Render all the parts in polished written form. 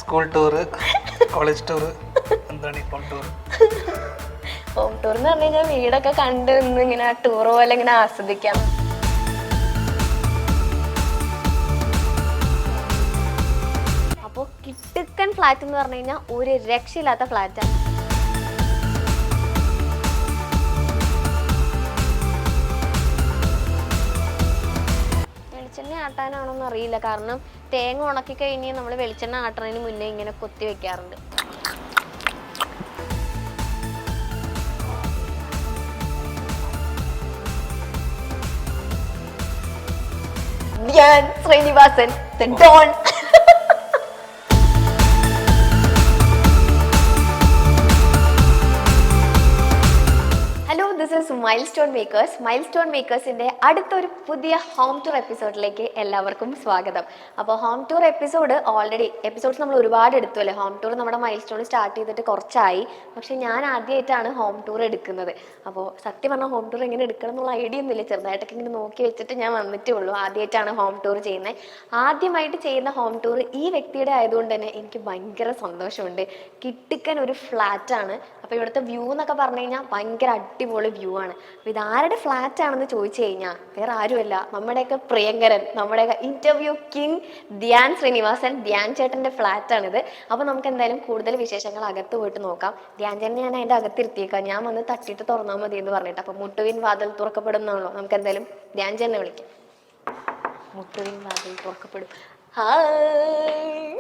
School tour, college tour, എന്താണ് ഈ home tour? Home tour എന്ന് പറഞ്ഞു കഴിഞ്ഞാൽ വീടൊക്കെ കണ്ട് നിന്ന് ഇങ്ങനെ ടൂർ പോലെ ഇങ്ങനെ ആസ്വദിക്കാം. അപ്പോൾ കിട്ടുക്കൻ ഫ്ലാറ്റ് എന്ന് പറഞ്ഞു കഴിഞ്ഞാൽ ഒരു രക്ഷയില്ലാത്ത ഫ്ലാറ്റാണ്. വെളിച്ചെണ്ണ ആട്ടാനാണോന്ന് അറിയില്ല, കാരണം തേങ്ങ ഉണക്കി കഴിഞ്ഞ് നമ്മൾ വെളിച്ചെണ്ണ ആട്ടണതിന് മുന്നേ ഇങ്ങനെ കൊത്തി വെക്കാറുണ്ട്. Dhyan Sreenivasan the Don. Hello, this is milestone makers. Milestone മേക്കേഴ്സിൻ്റെ അടുത്തൊരു പുതിയ ഹോം ടൂർ എപ്പിസോഡിലേക്ക് എല്ലാവർക്കും സ്വാഗതം. അപ്പോൾ home tour episode already episodes നമ്മൾ ഒരുപാട് എടുത്തു അല്ലേ. ഹോം ടൂർ നമ്മുടെ മൈൽസ്റ്റോൺ സ്റ്റാർട്ട് ചെയ്തിട്ട് കുറച്ചായി, പക്ഷേ ഞാൻ ആദ്യമായിട്ടാണ് ഹോം ടൂർ എടുക്കുന്നത്. അപ്പോൾ സത്യം പറഞ്ഞാൽ ഹോം ടൂർ എങ്ങനെ എടുക്കണം എന്നുള്ള ഐഡിയ ഒന്നുമില്ല, ചെറുതായിട്ടൊക്കെ ഇങ്ങനെ നോക്കി വെച്ചിട്ട് ഞാൻ വന്നിട്ടേ ഉള്ളൂ. ആദ്യമായിട്ടാണ് ഹോം ടൂർ ചെയ്യുന്നത്. ആദ്യമായിട്ട് ചെയ്യുന്ന ഹോം ടൂർ ഈ വ്യക്തിയുടെ ആയതുകൊണ്ട് തന്നെ എനിക്ക് ഭയങ്കര സന്തോഷമുണ്ട്. കിട്ടിക്കൻ ഒരു ഫ്ലാറ്റാണ്. അപ്പോൾ ഇവിടുത്തെ വ്യൂ എന്നൊക്കെ പറഞ്ഞു കഴിഞ്ഞാൽ ഭയങ്കര അടിപൊളി വ്യൂ ആണ്. അപ്പോൾ ഇതാരുടെ ഫ്ലാറ്റ് ആണെന്ന് ചോദിച്ചു കഴിഞ്ഞാൽ വേറെ ആരുമല്ല, നമ്മുടെയൊക്കെ പ്രിയങ്കരൻ, നമ്മുടെയൊക്കെ ഇന്റർവ്യൂ കിങ് ധ്യാൻ ശ്രീനിവാസൻ, ധ്യാൻ ചേട്ടൻ്റെ ഫ്ലാറ്റാണിത്. അപ്പോൾ നമുക്ക് എന്തായാലും കൂടുതൽ വിശേഷങ്ങൾ അകത്ത് പോയിട്ട് നോക്കാം. ധ്യാൻ ചേട്ടനെ ഞാൻ അതിൻ്റെ അകത്തിരുത്തിയേക്കാം, ഞാൻ വന്ന് തട്ടിയിട്ട് തുറന്നാൽ മതി എന്ന് പറഞ്ഞിട്ട്. അപ്പോൾ മുട്ടുവിൻ വാതിൽ തുറക്കപ്പെടുന്നാണല്ലോ, നമുക്ക് എന്തായാലും ധ്യാൻ ചേട്ടനെ വിളിക്കാം. മുട്ടുവിൻ വാതിൽ തുറക്കപ്പെടും. Hi,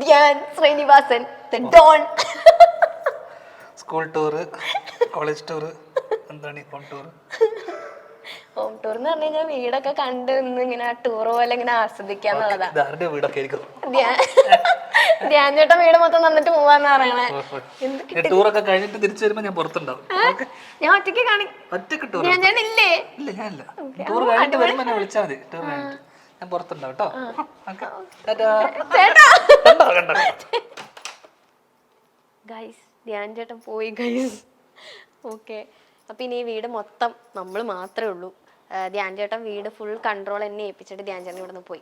Dhyan Sreenivasan the Don. School tour, college tour, എന്താണ് ഈ ഹോം ടൂർ? ഹോം ടൂർ എന്ന് പറഞ്ഞു കഴിഞ്ഞാൽ വീടൊക്കെ കണ്ട് നിന്ന് ഇങ്ങനെ ടൂർ പോലെ ഇങ്ങനെ ആസ്വദിക്കാന്നുള്ളതാ. വീടൊക്കെ ആയിരിക്കും. ധ്യാൻ ചേട്ടൻ വീട് മൊത്തം തന്നിട്ട് പോവാന്ന് പറയണേ. ടൂറൊക്കെ കഴിഞ്ഞിട്ട് തിരിച്ചു വരുമ്പോ ഞാൻ പുറത്തുണ്ടാവും. ഞാൻ ഒറ്റയ്ക്ക് ഒറ്റക്ക് ധ്യാൻ ചേട്ടൻ ഇല്ലേ? ഇല്ല, ഞാനില്ല. ടൂർ കഴിഞ്ഞിട്ട് വരുമ്പോ എന്നെ വിളിച്ചാൽ മതി. ടൂർ കഴിഞ്ഞിട്ട് ഞാൻ പുറത്തുണ്ടാവും കേട്ടോ. ഗൈസ്, ധ്യാൻ ചേട്ടൻ പോയി ഗൈസ്. ഓക്കെ, അപ്പം ഇനി ഈ വീട് മൊത്തം നമ്മൾ മാത്രമേ ഉള്ളൂ. ധ്യാൻ ചേട്ടൻ വീട് ഫുൾ കൺട്രോൾ എന്നെ ഏൽപ്പിച്ചിട്ട് ധ്യാൻ ചേട്ടൻ ഇവിടെ നിന്ന് പോയി.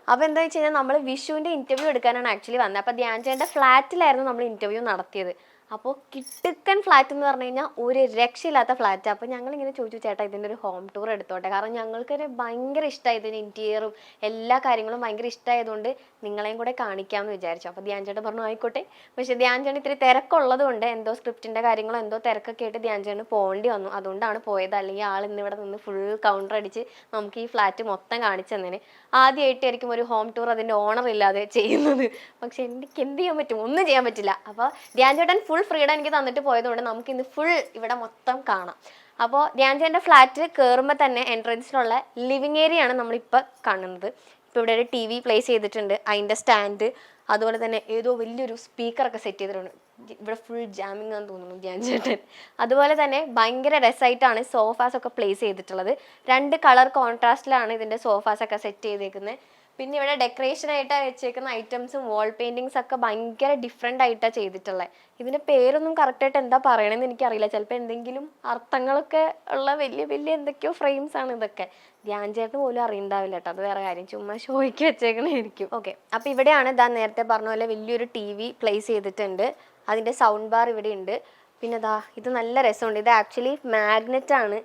അപ്പോൾ എന്താ വെച്ച് കഴിഞ്ഞാൽ നമ്മൾ വിഷുവിൻ്റെ ഇൻ്റർവ്യൂ എടുക്കാനാണ് ആക്ച്വലി വന്നത്. അപ്പോൾ ധ്യാൻ ചേട്ടൻ്റെ ഫ്ലാറ്റിലായിരുന്നു നമ്മൾ ഇൻ്റർവ്യൂ നടത്തിയത്. അപ്പോൾ കിട്ടുക്കൻ ഫ്ലാറ്റ് എന്ന് പറഞ്ഞു കഴിഞ്ഞാൽ ഒരു രക്ഷയില്ലാത്ത ഫ്ലാറ്റ്. അപ്പോൾ ഞങ്ങളിങ്ങനെ ചോദിച്ചു, ചേട്ടാ ഇതിൻ്റെ ഒരു ഹോം ടൂർ എടുത്തോട്ടെ, കാരണം ഞങ്ങൾക്കൊരു ഭയങ്കര ഇഷ്ടമായി ഇതിൻ്റെ ഇൻറ്റീരിയറും എല്ലാ കാര്യങ്ങളും ഭയങ്കര ഇഷ്ടമായതുകൊണ്ട് നിങ്ങളെയും കൂടെ കാണിക്കാമെന്ന് വിചാരിച്ചു. അപ്പോൾ ധ്യാൻ ചേട്ടൻ പറഞ്ഞു ആയിക്കോട്ടെ. പക്ഷേ ധ്യാൻ ചേട്ടൻ ഇത്തിരി തിരക്കുള്ളത് കൊണ്ട് എന്തോ സ്ക്രിപ്റ്റിൻ്റെ കാര്യങ്ങളോ എന്തോ തിരക്കൊക്കെ ആയിട്ട് ധ്യാൻ ചേട്ടന് പോകേണ്ടി വന്നു. അതുകൊണ്ടാണ് പോയത്. അല്ലെങ്കിൽ ആൾ ഇന്നിവിടെ നിന്ന് ഫുൾ കൗണ്ടർ അടിച്ച് നമുക്ക് ഈ ഫ്ലാറ്റ് മൊത്തം കാണിച്ചു തന്നേനെ. ആദ്യമായിട്ടായിരിക്കും ഒരു ഹോം ടൂർ അതിൻ്റെ ഓണർ ഇല്ലാതെ ചെയ്യുന്നത്. പക്ഷെ എനിക്ക് എന്ത് ചെയ്യാൻ പറ്റും? ഒന്നും ചെയ്യാൻ പറ്റില്ല. അപ്പോൾ ധ്യാൻ ചേട്ടൻ ഫുൾ ഫ്രീഡം എനിക്ക് തന്നിട്ട് പോയതുകൊണ്ട് നമുക്ക് ഇന്ന് ഫുൾ ഇവിടെ മൊത്തം കാണാം. അപ്പോൾ ധ്യാൻ ചേട്ടൻ്റെ ഫ്ലാറ്റ് കയറുമ്പോൾ തന്നെ എൻട്രൻസിലുള്ള ലിവിങ് ഏരിയ ആണ് നമ്മളിപ്പോൾ കാണുന്നത്. ഇപ്പോൾ ഇവിടെ ഒരു TV പ്ലേസ് ചെയ്തിട്ടുണ്ട്, അതിൻ്റെ സ്റ്റാൻഡ്, അതുപോലെ തന്നെ ഏതോ വലിയൊരു സ്പീക്കറൊക്കെ സെറ്റ് ചെയ്തിട്ടുണ്ട്. ഇവിടെ ഫുൾ ജാമിങ് ആണെന്ന് തോന്നുന്നു ധ്യാൻ ചേട്ടൻ. അതുപോലെ തന്നെ ഭയങ്കര രസമായിട്ടാണ് സോഫാസ് ഒക്കെ പ്ലേസ് ചെയ്തിട്ടുള്ളത്. 2 കളർ കോൺട്രാസ്റ്റിലാണ് ഇതിൻ്റെ സോഫാസ് ഒക്കെ സെറ്റ് ചെയ്തേക്കുന്നത്. പിന്നെ ഇവിടെ ഡെക്കറേഷനായിട്ട് വെച്ചേക്കുന്ന ഐറ്റംസും വാൾ പെയിൻറ്റിങ്സ് ഒക്കെ ഭയങ്കര ഡിഫറെൻ്റ് ആയിട്ടാണ് ചെയ്തിട്ടുള്ളത്. ഇതിൻ്റെ പേരൊന്നും കറക്റ്റായിട്ട് എന്താ പറയണമെന്ന് എനിക്കറിയില്ല. ചിലപ്പോൾ എന്തെങ്കിലും അർത്ഥങ്ങളൊക്കെ ഉള്ള വലിയ വലിയ എന്തൊക്കെയോ ഫ്രെയിംസ് ആണ് ഇതൊക്കെ. ധ്യാൻ ചേട്ടന് പോലും അറിയണ്ടാവില്ല കേട്ടോ, അത് വേറെ കാര്യം, ചുമ്മാ ഷോയ്ക്ക് വെച്ചേക്കണായിരിക്കും. ഓക്കെ, അപ്പോൾ ഇവിടെയാണ് ഇതാ നേരത്തെ പറഞ്ഞ പോലെ വലിയൊരു TV പ്ലേസ് ചെയ്തിട്ടുണ്ട്. അതിൻ്റെ സൗണ്ട് ബാർ ഇവിടെ ഉണ്ട്. പിന്നെ ഇതാ ഇത് നല്ല രസമുണ്ട്. ഇത് ആക്ച്വലി മാഗ്നറ്റ് ആണ്.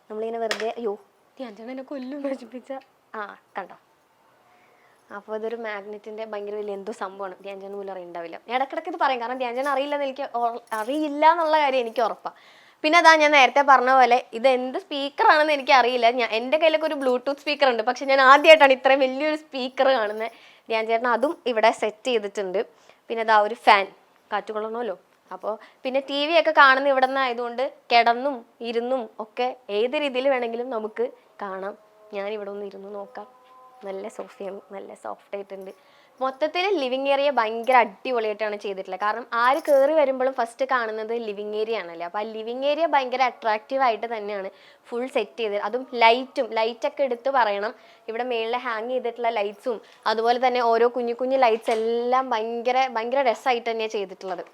നമ്മളിങ്ങനെ വെറുതെ അയ്യോ ധ്യാൻ ചേട്ടൻ എന്നെ കൊല്ലും നശിപ്പിച്ച കണ്ടോ. അപ്പോൾ ഇതൊരു മാഗ്നറ്റിൻ്റെ ഭയങ്കര വലിയ എന്തോ സംഭവമാണ്. ധ്യാൻ ചേട്ടൻ പോലും അറിയണ്ടാവില്ല. ഇടയ്ക്കിടയ്ക്ക് ഇത് പറയും, കാരണം ധ്യാൻ ചേട്ടൻ അറിയില്ല എന്നുള്ള കാര്യം എനിക്ക് ഉറപ്പാണ്. പിന്നെ അതാ ഞാൻ നേരത്തെ പറഞ്ഞ പോലെ ഇത് എന്ത് സ്പീക്കറാണെന്ന് എനിക്ക് അറിയില്ല. എൻ്റെ കയ്യിലൊക്കെ ഒരു ബ്ലൂടൂത്ത് സ്പീക്കർ ഉണ്ട്, പക്ഷെ ഞാൻ ആദ്യമായിട്ടാണ് ഇത്രയും വലിയൊരു സ്പീക്കർ കാണുന്നത്. ധ്യാൻ ചേട്ടൻ അതും ഇവിടെ സെറ്റ് ചെയ്തിട്ടുണ്ട്. പിന്നെ അതാ ഒരു ഫാൻ, കാറ്റ് കൊള്ളണമല്ലോ. അപ്പോൾ പിന്നെ TV ഒക്കെ കാണുന്ന ഇവിടെ നിന്ന് ആയതുകൊണ്ട് കിടന്നും ഇരുന്നും ഒക്കെ ഏത് രീതിയിൽ വേണമെങ്കിലും നമുക്ക് കാണാം. ഞാനിവിടെ ഒന്ന് ഇരുന്ന് നോക്കാം. നല്ല സോഫയാണ്, നല്ല സോഫ്റ്റ് ആയിട്ടുണ്ട്. മൊത്തത്തിൽ ലിവിങ് ഏരിയ ഭയങ്കര അടിപൊളിയായിട്ടാണ് ചെയ്തിട്ടുള്ളത്. കാരണം ആര് കയറി വരുമ്പോഴും ഫസ്റ്റ് കാണുന്നത് ലിവിങ് ഏരിയ ആണല്ലേ. അപ്പോൾ ആ ലിവിങ് ഏരിയ ഭയങ്കര അട്രാക്റ്റീവ് ആയിട്ട് തന്നെയാണ് ഫുൾ സെറ്റ് ചെയ്തത്. അതും ലൈറ്റൊക്കെ എടുത്ത് പറയണം. ഇവിടെ മേളിൽ ഹാങ് ചെയ്തിട്ടുള്ള ലൈറ്റ്സും അതുപോലെ തന്നെ ഓരോ കുഞ്ഞു കുഞ്ഞു ലൈറ്റ്സ് എല്ലാം ഭയങ്കര ഭയങ്കര രസമായിട്ട് തന്നെയാണ് ചെയ്തിട്ടുള്ളത്.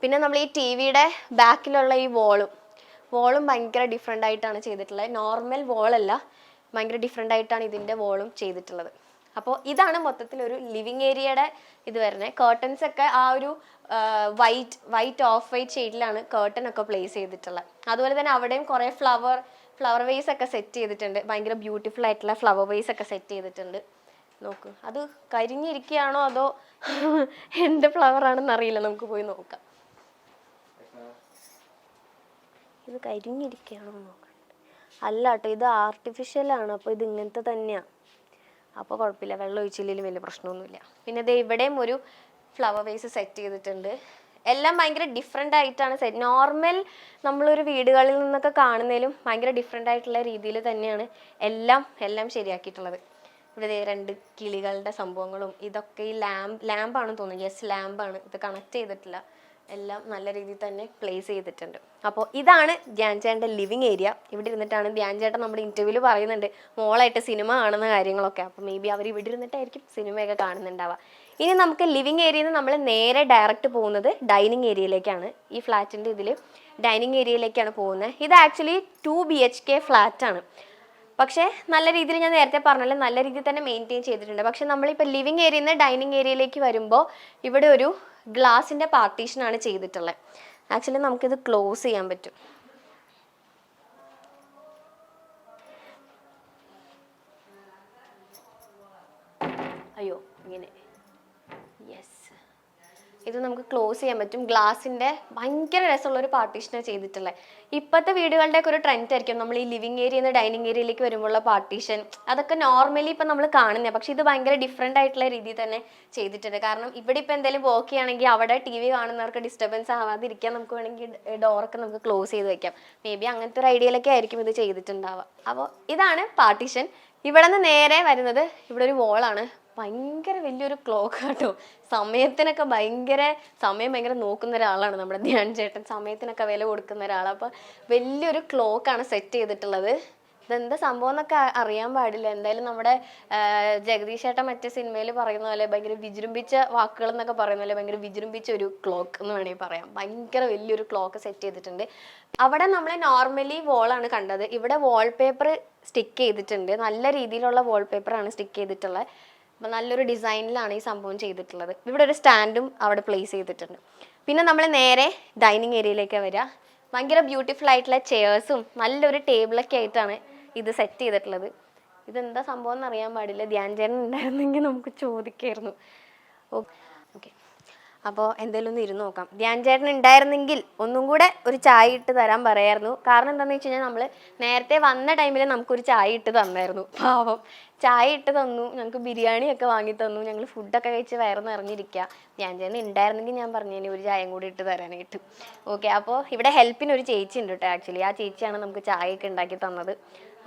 പിന്നെ നമ്മൾ ഈ TVയുടെ ബാക്കിലുള്ള ഈ വോളും ഭയങ്കര ഡിഫറെൻ്റ് ആയിട്ടാണ് ചെയ്തിട്ടുള്ളത്. നോർമൽ വോളല്ല, ഭയങ്കര ഡിഫറെൻ്റ് ആയിട്ടാണ് ഇതിൻ്റെ വോളും ചെയ്തിട്ടുള്ളത്. അപ്പോൾ ഇതാണ് മൊത്തത്തിൽ ഒരു ലിവിങ് ഏരിയയുടെ ഇത് വരുന്നത്. കേർട്ടൻസ് ഒക്കെ ആ ഒരു വൈറ്റ് ഓഫ് വൈറ്റ് ഷെയ്ഡിലാണ് കേർട്ടൻ ഒക്കെ പ്ലേസ് ചെയ്തിട്ടുള്ളത്. അതുപോലെ തന്നെ അവിടെയും കുറേ ഫ്ലവർ വേസ് ഒക്കെ സെറ്റ് ചെയ്തിട്ടുണ്ട്. ഭയങ്കര ബ്യൂട്ടിഫുൾ ആയിട്ടുള്ള ഫ്ലവർ വേസ് ഒക്കെ സെറ്റ് ചെയ്തിട്ടുണ്ട്. നോക്ക്, അത് കരിഞ്ഞിരിക്കുകയാണോ അതോ എന്ത് ഫ്ലവർ ആണെന്ന് അറിയില്ല, നമുക്ക് പോയി നോക്കാം. ഇത് കരിഞ്ഞിരിക്കുകയാണോ നോക്കാം. അല്ല കേട്ടോ, ഇത് ആർട്ടിഫിഷ്യലാണ്. അപ്പോൾ ഇത് ഇങ്ങനത്തെ തന്നെയാണ്. അപ്പോൾ കുഴപ്പമില്ല, വെള്ളം ഒഴിച്ചില്ലെങ്കിലും വലിയ പ്രശ്നമൊന്നുമില്ല. പിന്നെ ഇത് ഇവിടെയും ഒരു ഫ്ലവർ വേസ് സെറ്റ് ചെയ്തിട്ടുണ്ട്. എല്ലാം ഭയങ്കര ഡിഫറെൻ്റ് ആയിട്ടാണ് സെറ്റ്. നോർമൽ നമ്മളൊരു വീടുകളിൽ നിന്നൊക്കെ കാണുന്നതിലും ഭയങ്കര ഡിഫറെൻ്റ് ആയിട്ടുള്ള രീതിയിൽ തന്നെയാണ് എല്ലാം ശരിയാക്കിയിട്ടുള്ളത്. ഇവിടെ 2 കിളികളുടെ സംഭവങ്ങളും ഇതൊക്കെ ഈ ലാമ്പാണെന്ന് തോന്നുന്നു. യെസ്, ലാമ്പാണ്. ഇത് കണക്ട് ചെയ്തിട്ടില്ല. എല്ലാം നല്ല രീതിയിൽ തന്നെ പ്ലേസ് ചെയ്തിട്ടുണ്ട്. അപ്പോൾ ഇതാണ് ധ്യാൻ ചേട്ടൻ്റെ ലിവിങ് ഏരിയ. ഇവിടെ ഇരുന്നിട്ടാണ് ധ്യാൻ ചേട്ടൻ നമ്മുടെ ഇൻ്റർവ്യൂവിൽ പറയുന്നുണ്ട് മോളായിട്ട് സിനിമ കാണുന്ന കാര്യങ്ങളൊക്കെ. അപ്പോൾ മേ ബി അവർ ഇവിടെ ഇരുന്നിട്ടായിരിക്കും സിനിമയൊക്കെ കാണുന്നുണ്ടാവുക. ഇനി നമുക്ക് ലിവിങ് ഏരിയയിൽ നിന്ന് നമ്മൾ നേരെ ഡയറക്റ്റ് പോകുന്നത് ഡൈനിങ് ഏരിയയിലേക്കാണ്. ഈ ഫ്ലാറ്റിൻ്റെ ഇതിൽ ഡൈനിങ് ഏരിയയിലേക്കാണ് പോകുന്നത്. ഇത് ആക്ച്വലി 2 BHK ഫ്ലാറ്റാണ്. പക്ഷേ നല്ല രീതിയിൽ, ഞാൻ നേരത്തെ പറഞ്ഞല്ലോ, നല്ല രീതിയിൽ തന്നെ മെയിൻറ്റെയിൻ ചെയ്തിട്ടുണ്ട്. പക്ഷെ നമ്മളിപ്പോൾ ലിവിങ് ഏരിയയിൽ നിന്ന് ഡൈനിങ് ഏരിയയിലേക്ക് വരുമ്പോൾ ഇവിടെ ഒരു ഗ്ലാസിൻ്റെ പാർട്ടീഷനാണ് ചെയ്തിട്ടുള്ളത്. ആക്ച്വലി നമുക്കിത് ക്ലോസ് ചെയ്യാൻ പറ്റും. അയ്യോ, ഇങ്ങനെ. യെസ്, ഇത് നമുക്ക് ക്ലോസ് ചെയ്യാൻ പറ്റും. ഗ്ലാസിൻ്റെ ഭയങ്കര രസമുള്ളൊരു പാർട്ടീഷനാണ് ചെയ്തിട്ടുള്ളത്. ഇപ്പോഴത്തെ വീടുകളുടെയൊക്കെ ഒരു ട്രെൻഡ് ആയിരിക്കും നമ്മൾ ഈ ലിവിങ് ഏരിയയിൽ നിന്ന് ഡൈനിങ് ഏരിയയിലേക്ക് വരുമ്പോഴുള്ള പാർട്ടീഷൻ. അതൊക്കെ നോർമലി ഇപ്പം നമ്മൾ കാണുന്നത്. പക്ഷെ ഇത് ഭയങ്കര ഡിഫറെൻ്റ് ആയിട്ടുള്ള രീതിയിൽ തന്നെ ചെയ്തിട്ടുണ്ട്. കാരണം ഇവിടെ ഇപ്പോൾ എന്തെങ്കിലും വർക്ക് ചെയ്യുകയാണെങ്കിൽ അവിടെ TV കാണുന്നവർക്ക് ഡിസ്റ്റർബൻസ് ആവാതിരിക്കാൻ നമുക്ക് വേണമെങ്കിൽ ഡോറൊക്കെ നമുക്ക് ക്ലോസ് ചെയ്ത് വെക്കാം. മേ ബി അങ്ങനത്തെ ഒരു ഐഡിയയിലൊക്കെ ആയിരിക്കും ഇത് ചെയ്തിട്ടുണ്ടാവുക. അപ്പോൾ ഇതാണ് പാർട്ടീഷൻ. ഇവിടെ നിന്ന് നേരെ വരുന്നത് ഇവിടെ ഒരു വോളാണ്. ഭയങ്കര വലിയൊരു ക്ലോക്ക് കേട്ടോ. സമയം ഭയങ്കര നോക്കുന്ന ഒരാളാണ് നമ്മുടെ ധ്യാൻ ചേട്ടൻ. സമയത്തിനൊക്കെ വില കൊടുക്കുന്ന ഒരാളാണ്. അപ്പോൾ വലിയൊരു ക്ലോക്കാണ് സെറ്റ് ചെയ്തിട്ടുള്ളത്. ഇതെന്താ സംഭവം എന്നൊക്കെ അറിയാൻ പാടില്ല. എന്തായാലും നമ്മുടെ ജഗദീഷ് ചേട്ടൻ മറ്റേ സിനിമയിൽ പറയുന്ന പോലെ ഭയങ്കര വിജൃംഭിച്ച വാക്കുകൾ എന്നൊക്കെ പറയുന്ന പോലെ ഭയങ്കര വിജൃംഭിച്ച ഒരു ക്ലോക്ക് എന്ന് വേണമെങ്കിൽ പറയാം. ഭയങ്കര വലിയൊരു ക്ലോക്ക് സെറ്റ് ചെയ്തിട്ടുണ്ട്. അവിടെ നമ്മൾ നോർമലി വോളാണ് കണ്ടത്. ഇവിടെ വാൾപേപ്പർ സ്റ്റിക്ക് ചെയ്തിട്ടുണ്ട്. നല്ല രീതിയിലുള്ള വാൾപേപ്പറാണ് സ്റ്റിക്ക് ചെയ്തിട്ടുള്ളത്. അപ്പം നല്ലൊരു ഡിസൈനിലാണ് ഈ സംഭവം ചെയ്തിട്ടുള്ളത്. ഇവിടെ ഒരു സ്റ്റാൻഡും അവിടെ പ്ലേസ് ചെയ്തിട്ടുണ്ട്. പിന്നെ നമ്മൾ നേരെ ഡൈനിങ് ഏരിയയിലേക്ക് വരിക. ഭയങ്കര ബ്യൂട്ടിഫുൾ ആയിട്ടുള്ള ചെയേഴ്സും നല്ലൊരു ടേബിളൊക്കെ ആയിട്ടാണ് ഇത് സെറ്റ് ചെയ്തിട്ടുള്ളത്. ഇതെന്താ സംഭവം എന്ന് അറിയാൻ പാടില്ല. ധ്യാൻ ചേട്ടൻ ഉണ്ടായിരുന്നെങ്കിൽ നമുക്ക് ചോദിക്കായിരുന്നു. ഓക്കെ, അപ്പോൾ എന്തെങ്കിലും ഒന്ന് ഇരുന്ന് നോക്കാം. ധ്യാൻ ചേട്ടൻ ഉണ്ടായിരുന്നെങ്കിൽ ഒന്നും കൂടെ ഒരു ചായ ഇട്ട് തരാൻ പറയായിരുന്നു. കാരണം എന്താണെന്ന് വെച്ച് കഴിഞ്ഞാൽ നമ്മൾ നേരത്തെ വന്ന ടൈമിൽ നമുക്കൊരു ചായ ഇട്ട് തന്നായിരുന്നു. പാവം, ചായ ഇട്ട് തന്നു, ഞങ്ങൾക്ക് ബിരിയാണിയൊക്കെ വാങ്ങി തന്നു. ഞങ്ങൾ ഫുഡൊക്കെ കഴിച്ച് വയറ് നിറഞ്ഞിരിക്കുക. ധ്യാൻ ചേട്ടൻ ഉണ്ടായിരുന്നെങ്കിൽ ഞാൻ പറഞ്ഞതിന് ഒരു ചായയും കൂടി ഇട്ട് തരാനായിട്ട്. ഓക്കെ, അപ്പോൾ ഇവിടെ ഹെൽപ്പിന് ഒരു ചേച്ചി ഉണ്ട് കേട്ടോ. ആക്ച്വലി ആ ചേച്ചിയാണ് നമുക്ക് ചായയൊക്കെ ഉണ്ടാക്കി തന്നത്.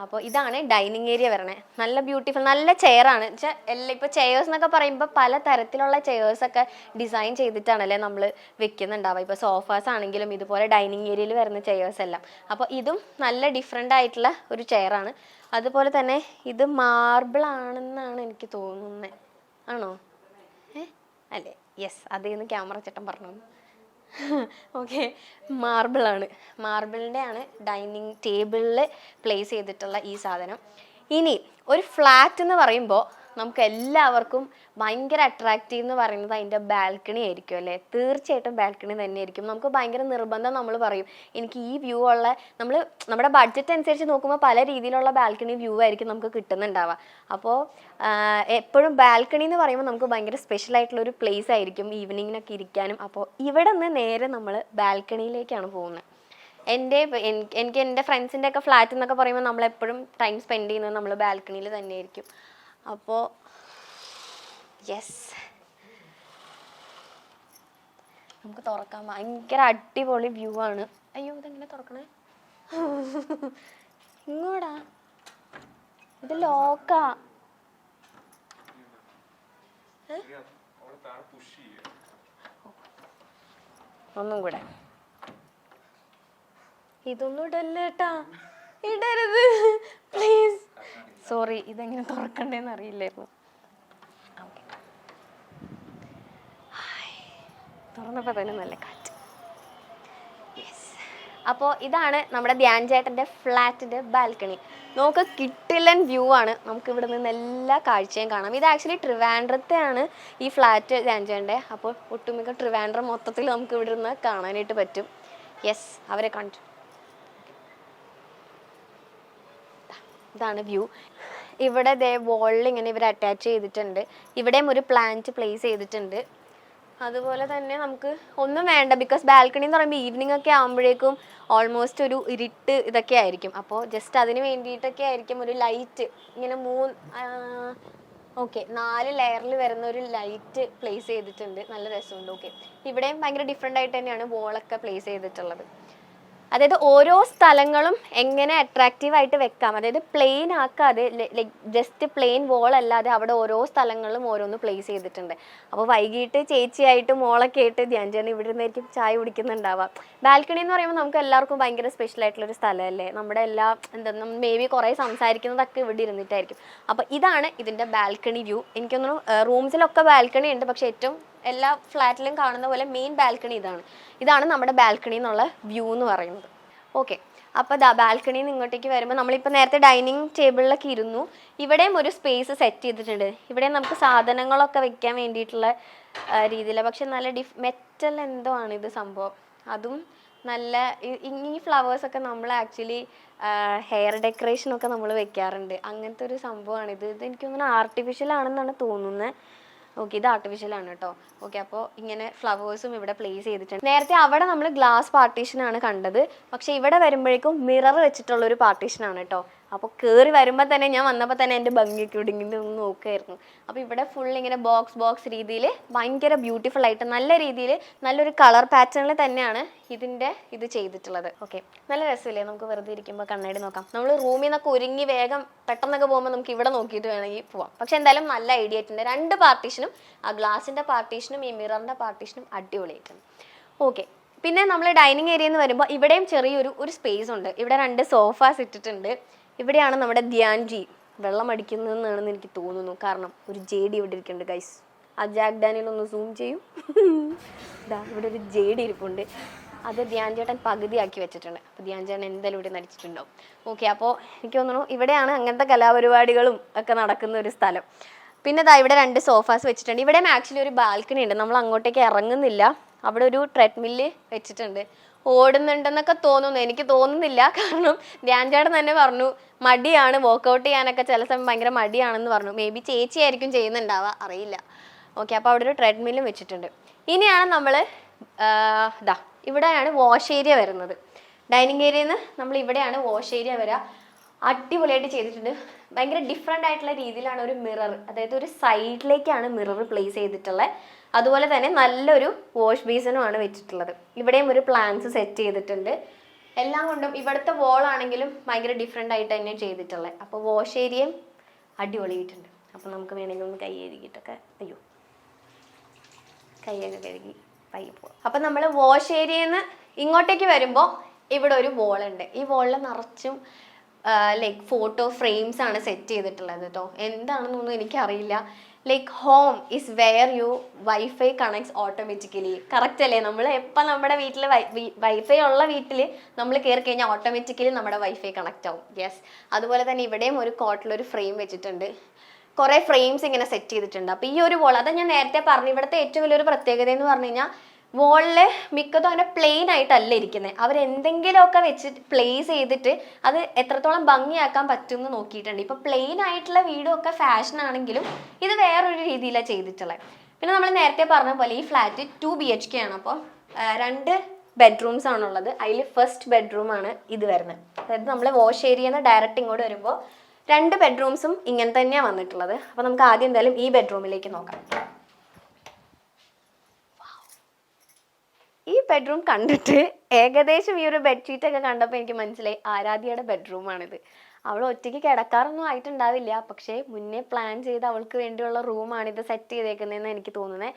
അപ്പോൾ ഇതാണ് ഡൈനിങ് ഏരിയ വരണേ. നല്ല ബ്യൂട്ടിഫുൾ, നല്ല ചെയറാണ്. വെച്ചാൽ എല്ലാം ഇപ്പോൾ ചെയേഴ്സ് എന്നൊക്കെ പറയുമ്പോൾ പല തരത്തിലുള്ള ചെയേഴ്സൊക്കെ ഡിസൈൻ ചെയ്തിട്ടാണല്ലേ നമ്മൾ വെക്കുന്നുണ്ടാവുക. ഇപ്പോൾ സോഫാസ് ആണെങ്കിലും ഇതുപോലെ ഡൈനിങ് ഏരിയയിൽ വരുന്ന ചെയേഴ്സ് എല്ലാം. അപ്പോൾ ഇതും നല്ല ഡിഫറെൻ്റ് ആയിട്ടുള്ള ഒരു ചെയറാണ്. അതുപോലെ തന്നെ ഇത് മാർബിൾ ആണെന്നാണ് എനിക്ക് തോന്നുന്നത്. ആണോ? അല്ലേ? യെസ്, അതേന്ന് ക്യാമറ ചേട്ടൻ പറഞ്ഞു. ഓക്കെ, മാർബിളാണ്. മാർബിളിൻ്റെ ആണ് ഡൈനിങ് ടേബിളിൽ പ്ലേസ് ചെയ്തിട്ടുള്ള ഈ സാധനം. ഇനി ഒരു ഫ്ലാറ്റ് എന്ന് പറയുമ്പോൾ നമുക്ക് എല്ലാവർക്കും ഭയങ്കര അട്രാക്റ്റീവ് എന്ന് പറയുന്നത് അതിൻ്റെ ബാൽക്കണി ആയിരിക്കും അല്ലേ? തീർച്ചയായിട്ടും ബാൽക്കണി തന്നെയായിരിക്കും. നമുക്ക് ഭയങ്കര നിർബന്ധം നമ്മൾ പറയും എനിക്ക് ഈ വ്യൂ ഉള്ള, നമ്മുടെ ബഡ്ജറ്റ് അനുസരിച്ച് നോക്കുമ്പോൾ പല രീതിയിലുള്ള ബാൽക്കണി വ്യൂ ആയിരിക്കും നമുക്ക് കിട്ടുന്നുണ്ടാവുക. അപ്പോൾ എപ്പോഴും ബാൽക്കണി എന്ന് പറയുമ്പോൾ നമുക്ക് ഭയങ്കര സ്പെഷ്യൽ ആയിട്ടുള്ളൊരു പ്ലേസ് ആയിരിക്കും ഈവനിങ്ങിനൊക്കെ ഇരിക്കാനും. അപ്പോൾ ഇവിടെ നിന്ന് നേരെ നമ്മൾ ബാൽക്കണിയിലേക്കാണ് പോകുന്നത്. എനിക്ക് എൻ്റെ ഫ്രണ്ട്സിൻ്റെ ഒക്കെ ഫ്ലാറ്റ് എന്നൊക്കെ പറയുമ്പോൾ നമ്മളെപ്പോഴും ടൈം സ്പെൻഡ് ചെയ്യുന്നത് നമ്മൾ ബാൽക്കണിയിൽ തന്നെയായിരിക്കും. അപ്പോൾ യെസ്, നമുക്ക് തുറക്കാം. ഭയങ്കര അടിപൊളി വ്യൂ ആണ്. അയ്യോ, ഇതെങ്ങനെ തുറക്കണേ? ഇങ്ങോട്ടാ, ഇത് ലോക്കാ. ഒന്നും കൂടെ. ഇതൊന്നും ഇടല്ലേട്ടാ, ഇടരുത് പ്ലീസ്. സോറി, ഇതെങ്ങനെ തുറക്കണ്ടേന്ന് അറിയില്ലായിരുന്നു. തുറന്നപ്പോൾ തന്നെ നല്ല കാറ്റ്. യെസ്, അപ്പോൾ ഇതാണ് നമ്മുടെ ധ്യാൻ ചേട്ടൻ്റെ ഫ്ലാറ്റിൻ്റെ ബാൽക്കണി. നമുക്ക് കിട്ടില്ലൻ വ്യൂ ആണ്. നമുക്ക് ഇവിടെ നിന്ന് എല്ലാ കാഴ്ചയും കാണാം. ഇത് ആക്ച്വലി ട്രിവാൻഡ്രത്തെയാണ് ഈ ഫ്ലാറ്റ് ധ്യാൻചേട്ടൻ്റെ. അപ്പോൾ ഒട്ടുമിക്ക ട്രിവാൻഡ്രം മൊത്തത്തിൽ നമുക്ക് ഇവിടെ നിന്ന് കാണാനായിട്ട് പറ്റും. യെസ്, അവരെ കാണിച്ചു. ഇതാണ് വ്യൂ. ഇവിടെ ദേ വോളിൽ ഇങ്ങനെ ഇവർ അറ്റാച്ച് ചെയ്തിട്ടുണ്ട്. ഇവിടെയും ഒരു പ്ലാന്റ് പ്ലേസ് ചെയ്തിട്ടുണ്ട്. അതുപോലെ തന്നെ നമുക്ക് ഒന്നും വേണ്ട, ബിക്കോസ് ബാൽക്കണി എന്ന് പറയുമ്പോൾ ഈവനിങ് ഒക്കെ ആകുമ്പോഴേക്കും ഓൾമോസ്റ്റ് ഒരു ഇരുട്ട് ഇതൊക്കെ ആയിരിക്കും. അപ്പോൾ ജസ്റ്റ് അതിന് വേണ്ടിയിട്ടൊക്കെ ആയിരിക്കും ഒരു ലൈറ്റ് ഇങ്ങനെ 4 ലെയറിൽ വരുന്ന ഒരു ലൈറ്റ് പ്ലേസ് ചെയ്തിട്ടുണ്ട്. നല്ല രസമുണ്ട്. ഓക്കെ, ഇവിടെയും ഭയങ്കര ഡിഫറെൻ്റ് ആയിട്ട് തന്നെയാണ് വോളൊക്കെ പ്ലേസ് ചെയ്തിട്ടുള്ളത്. അതായത് ഓരോ സ്ഥലങ്ങളും എങ്ങനെ അട്രാക്റ്റീവായിട്ട് വെക്കാം, അതായത് പ്ലെയിൻ ആക്കാതെ ലൈക്ക് ജസ്റ്റ് പ്ലെയിൻ വോൾ അല്ലാതെ അവിടെ ഓരോ സ്ഥലങ്ങളിലും ഓരോന്ന് പ്ലേസ് ചെയ്തിട്ടുണ്ട്. അപ്പോൾ വൈകിട്ട് ചേച്ചിയായിട്ട് മോളൊക്കെ ആയിട്ട് ധ്യാൻചേട്ടൻ ഇവിടെ നിന്നായിരിക്കും ചായ കുടിക്കുന്നുണ്ടാവാം. ബാൽക്കണി എന്ന് പറയുമ്പോൾ നമുക്ക് എല്ലാവർക്കും ഭയങ്കര സ്പെഷ്യൽ ആയിട്ടുള്ളൊരു സ്ഥലമല്ലേ. നമ്മുടെ എല്ലാ മേ ബി കുറേ സംസാരിക്കുന്നതൊക്കെ ഇവിടെ ഇരുന്നിട്ടായിരിക്കും. അപ്പോൾ ഇതാണ് ഇതിൻ്റെ ബാൽക്കണി വ്യൂ. എനിക്കൊന്നും റൂംസിലൊക്കെ ബാൽക്കണി ഉണ്ട്, പക്ഷേ ഏറ്റവും എല്ലാ ഫ്ലാറ്റിലും കാണുന്ന പോലെ മെയിൻ ബാൽക്കണി ഇതാണ് നമ്മുടെ ബാൽക്കണി എന്നുള്ള വ്യൂ എന്ന് പറയുന്നത്. ഓക്കെ, അപ്പോൾ ബാൽക്കണിയിൽ നിന്ന് ഇങ്ങോട്ടേക്ക് വരുമ്പോൾ നമ്മളിപ്പോൾ നേരത്തെ ഡൈനിങ് ടേബിളിലൊക്കെ ഇരുന്നു. ഇവിടെയും ഒരു സ്പേസ് സെറ്റ് ചെയ്തിട്ടുണ്ട്. ഇവിടെ നമുക്ക് സാധനങ്ങളൊക്കെ വെക്കാൻ വേണ്ടിയിട്ടുള്ള രീതിയിൽ, പക്ഷെ നല്ല മെറ്റൽ എന്തോ ആണ് ഇത് സംഭവം. അതും നല്ല ഈ ഫ്ലവേഴ്സൊക്കെ നമ്മൾ ആക്ച്വലി ഹെയർ ഡെക്കറേഷനൊക്കെ നമ്മൾ വെക്കാറുണ്ട്. അങ്ങനത്തെ ഒരു സംഭവമാണിത്. ഇത് എനിക്ക് തോന്നുന്നു ആർട്ടിഫിഷ്യൽ ആണെന്നാണ് തോന്നുന്നത്. ഓക്കെ, ഇത് ആർട്ടിഫിഷ്യൽ ആണ് കേട്ടോ. ഓക്കെ, അപ്പോൾ ഇങ്ങനെ ഫ്ലവേഴ്സും ഇവിടെ പ്ലേസ് ചെയ്തിട്ടുണ്ട്. നേരത്തെ അവിടെ നമ്മൾ ഗ്ലാസ് പാർട്ടീഷനാണ് കണ്ടത്, പക്ഷേ ഇവിടെ വരുമ്പോഴേക്കും മിറർ വെച്ചിട്ടുള്ളൊരു പാർട്ടീഷനാണ് കേട്ടോ. അപ്പോൾ കയറി വരുമ്പോൾ തന്നെ ഞാൻ വന്നപ്പോൾ തന്നെ എൻ്റെ ഭംഗിയൊക്കെ ഇവിടെ ഇങ്ങനെ ഒന്ന് നോക്കുമായിരുന്നു. അപ്പോൾ ഇവിടെ ഫുൾ ഇങ്ങനെ ബോക്സ് രീതിയിൽ ഭയങ്കര ബ്യൂട്ടിഫുൾ ആയിട്ട് നല്ല രീതിയിൽ നല്ലൊരു കളർ പാറ്റേണിൽ തന്നെയാണ് ഇത് ചെയ്തിട്ടുള്ളത്. ഓക്കെ, നല്ല രസമില്ലേ? നമുക്ക് വെറുതെ ഇരിക്കുമ്പോൾ കണ്ണാടി നോക്കാം. നമ്മൾ റൂമിൽ നിന്നൊക്കെ ഒരുങ്ങി വേഗം പെട്ടെന്നൊക്കെ പോകുമ്പോൾ നമുക്ക് ഇവിടെ നോക്കിയിട്ട് വേണമെങ്കിൽ പോവാം. പക്ഷെ എന്തായാലും നല്ല ഐഡിയ ആയിട്ടുണ്ട്. 2 പാർട്ടീഷനും, ആ ഗ്ലാസിൻ്റെ പാർട്ടീഷനും ഈ മിററിൻ്റെ പാർട്ടീഷനും അടിപൊളിയായിട്ടുണ്ട്. ഓക്കെ, പിന്നെ നമ്മൾ ഡൈനിങ് ഏരിയയിൽ നിന്ന് വരുമ്പോൾ ഇവിടെയും ചെറിയൊരു സ്പേസ് ഉണ്ട്. ഇവിടെ 2 സോഫാസ് ഇട്ടിട്ടുണ്ട്. ഇവിടെയാണ് നമ്മുടെ ധ്യാൻജി വെള്ളം അടിക്കുന്നതെന്നാണെന്ന് എനിക്ക് തോന്നുന്നു. കാരണം ഒരു JD ഇവിടെ ഇരിക്കുന്നുണ്ട് ഗൈസ്. ആ ജാക്ക് ഡാനിയൽ ഒന്ന് സൂം ചെയ്യും. ഇവിടെ ഒരു JD ഇരിപ്പുണ്ട്. അത് ധ്യാൻചേട്ടൻ പകുതിയാക്കി വെച്ചിട്ടുണ്ട്. അപ്പോൾ ധ്യാൻചേട്ടൻ എന്തായാലും ഇവിടെ നടിച്ചിട്ടുണ്ടാവും. ഓക്കെ, അപ്പോൾ എനിക്ക് തോന്നുന്നു ഇവിടെയാണ് അങ്ങനത്തെ കലാപരിപാടികളും ഒക്കെ നടക്കുന്ന ഒരു സ്ഥലം. പിന്നെ ഇവിടെ 2 സോഫാസ് വെച്ചിട്ടുണ്ട്. ഇവിടെ ആക്ച്വലി ഒരു ബാൽക്കണി ഉണ്ട്. നമ്മൾ അങ്ങോട്ടേക്ക് ഇറങ്ങുന്നില്ല. അവിടെ ഒരു ട്രെഡ്മില്ല് വെച്ചിട്ടുണ്ട്. ഓടുന്നുണ്ടെന്നൊക്കെ തോന്നുന്നു, എനിക്ക് തോന്നുന്നില്ല. കാരണം ധ്യാൻചേട്ടൻ തന്നെ പറഞ്ഞു മടിയാണ്, വർക്കൗട്ട് ചെയ്യാനൊക്കെ ചില സമയം ഭയങ്കര മടിയാണെന്ന് പറഞ്ഞു. മേ ബി ചേച്ചിയായിരിക്കും ചെയ്യുന്നുണ്ടാവുക, അറിയില്ല. ഓക്കെ, അപ്പോൾ അവിടെ ഒരു ട്രെഡ്മില്ലും വെച്ചിട്ടുണ്ട്. ഇനിയാണ് നമ്മൾ ഇവിടെയാണ് വാഷ് ഏരിയ വരുന്നത്. ഡൈനിങ് ഏരിയയിൽ നിന്ന് നമ്മൾ ഇവിടെയാണ് വാഷ് ഏരിയ വരിക. അടിപൊളിയായിട്ട് ചെയ്തിട്ടുണ്ട്. ഭയങ്കര ഡിഫറെൻ്റ് ആയിട്ടുള്ള രീതിയിലാണ് ഒരു മിറർ, അതായത് ഒരു സൈഡിലേക്കാണ് മിറർ പ്ലേസ് ചെയ്തിട്ടുള്ളത്. അതുപോലെ തന്നെ നല്ലൊരു വാഷ് ബേസിനുമാണ് വെച്ചിട്ടുള്ളത്. ഇവിടെയും ഒരു പ്ലാന്റ്സ് സെറ്റ് ചെയ്തിട്ടുണ്ട്. എല്ലാം കൊണ്ടും ഇവിടുത്തെ വോളാണെങ്കിലും ഭയങ്കര ഡിഫറെൻ്റ് ആയിട്ട് തന്നെ ചെയ്തിട്ടുള്ളത്. അപ്പോൾ വാഷ് ഏരിയയും അടിപൊളിയായിട്ടുണ്ട്. അപ്പോൾ നമുക്ക് വേണമെങ്കിൽ ഒന്ന് കൈ കഴുകിയിട്ടൊക്കെ കൈയൊക്കെ കഴുകി പയ്യെ പോവാം. അപ്പം നമ്മൾ വാഷ് ഏരിയയിൽ നിന്ന് ഇങ്ങോട്ടേക്ക് വരുമ്പോൾ ഇവിടെ ഒരു വോളുണ്ട്. ഈ വോളിൽ നിറച്ചും ലൈക്ക് ഫോട്ടോ ഫ്രെയിംസ് ആണ് സെറ്റ് ചെയ്തിട്ടുള്ളത് കേട്ടോ. എന്താണെന്നൊന്നും എനിക്കറിയില്ല. Like home is where you wifi connects automatically. Correct അല്ലേ? നമ്മൾ എപ്പോൾ നമ്മുടെ വീട്ടിൽ വൈഫൈ ഉള്ള വീട്ടിൽ നമ്മൾ കയറി കഴിഞ്ഞാൽ ഓട്ടോമാറ്റിക്കലി നമ്മുടെ വൈഫൈ കണക്റ്റ് ആവും. യെസ്, അതുപോലെ തന്നെ ഇവിടെയും ഒരു കോട്ടിലൊരു ഫ്രെയിം വെച്ചിട്ടുണ്ട്. കുറേ ഫ്രെയിംസ് ഇങ്ങനെ സെറ്റ് ചെയ്തിട്ടുണ്ട്. അപ്പോൾ ഈ ഒരു വോൾ, അത് ഞാൻ നേരത്തെ പറഞ്ഞു, ഇവിടുത്തെ ഏറ്റവും വലിയൊരു പ്രത്യേകത എന്ന് പറഞ്ഞു കഴിഞ്ഞാൽ വോളിൽ മിക്കതും അങ്ങനെ പ്ലെയിൻ ആയിട്ടല്ല ഇരിക്കുന്നത്. അവരെന്തെങ്കിലുമൊക്കെ വെച്ചിട്ട് പ്ലേസ് ചെയ്തിട്ട് അത് എത്രത്തോളം ഭംഗിയാക്കാൻ പറ്റും എന്ന് നോക്കിയിട്ടുണ്ട്. ഇപ്പോൾ പ്ലെയിൻ ആയിട്ടുള്ള വീടും ഒക്കെ ഫാഷൻ ആണെങ്കിലും ഇത് വേറൊരു രീതിയിലാണ് ചെയ്തിട്ടുള്ളത്. പിന്നെ നമ്മൾ നേരത്തെ പറഞ്ഞ പോലെ ഈ ഫ്ലാറ്റ് 2 BHK ആണ്. അപ്പോൾ 2 ബെഡ്റൂംസ് ആണുള്ളത്. അതിൽ ഫസ്റ്റ് ബെഡ്റൂമാണ് ഇത് വരുന്നത്. അതായത് നമ്മൾ വാഷ് ഏരിയയിൽ നിന്ന് ഡയറക്റ്റ് ഇങ്ങോട്ട് വരുമ്പോൾ 2 ബെഡ്റൂംസും ഇങ്ങനെ തന്നെയാണ് വന്നിട്ടുള്ളത്. അപ്പോൾ നമുക്ക് ആദ്യം എന്തായാലും ഈ ബെഡ്റൂമിലേക്ക് നോക്കാം. ഈ ബെഡ്റൂം കണ്ടിട്ട് ഏകദേശം ഈ ഒരു ബെഡ്ഷീറ്റൊക്കെ കണ്ടപ്പോൾ എനിക്ക് മനസ്സിലായി ആരാധ്യയുടെ ബെഡ്റൂമാണിത്. അവൾ ഒറ്റയ്ക്ക് കിടക്കാറൊന്നും ആയിട്ടുണ്ടാവില്ല, പക്ഷേ മുന്നേ പ്ലാൻ ചെയ്ത് അവൾക്ക് വേണ്ടിയുള്ള റൂമാണിത് സെറ്റ് ചെയ്തേക്കുന്നതെന്ന് എനിക്ക് തോന്നുന്നത്.